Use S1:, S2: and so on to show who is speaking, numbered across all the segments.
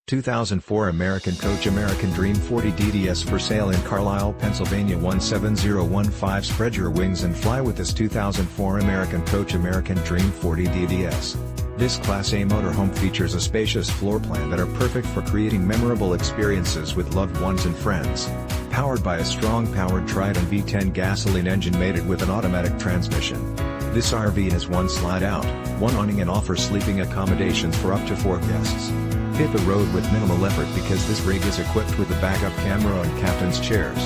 S1: 2004 American Coach American Dream 40 DDS for sale in Carlisle, Pennsylvania 17015. Spread your wings and fly with this 2004 American Coach American Dream 40 DDS. This Class A motorhome features a spacious floor plan that are perfect for creating memorable experiences with loved ones and friends. Powered by a strong-powered Triton V10 gasoline engine mated with an automatic transmission. This RV has one slide-out, one awning and offers sleeping accommodations for up to 4 guests. Hit the road with minimal effort because this rig is equipped with a backup camera and captain's chairs.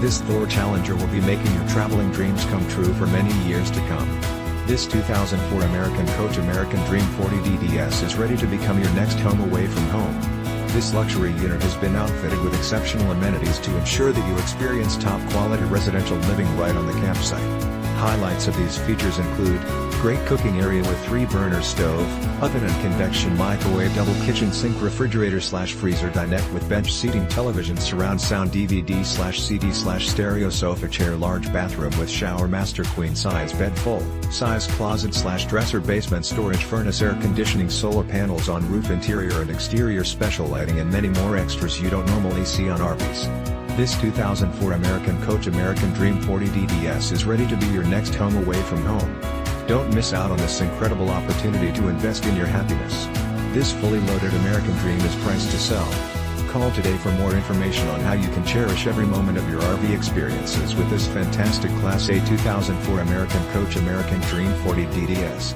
S1: This Thor Challenger will be making your traveling dreams come true for many years to come. This 2004 American Coach American Dream 40 DDS is ready to become your next home away from home. This luxury unit has been outfitted with exceptional amenities to ensure that you experience top-quality residential living right on the campsite. Highlights of these features include great cooking area with 3-burner stove, oven and convection microwave double kitchen SinkRefrigerator/FreezerDinette with bench seating television surround sound DVD/CD/StereoSofaChairLarge bathroom with ShowerMaster queen size bed full size closet/dresser-basement StorageFurnaceAir conditioning solar panels on roof interior and exterior special lighting and many more extras you don't normally see on RVs. This 2004 American Coach American Dream 40 DDS is ready to be your next home away from home. Don't miss out on this incredible opportunity to invest in your happiness. This fully loaded American Dream is priced to sell. Call today for more information on how you can cherish every moment of your RV experiences with this fantastic Class A 2004 American Coach American Dream 40 DDS.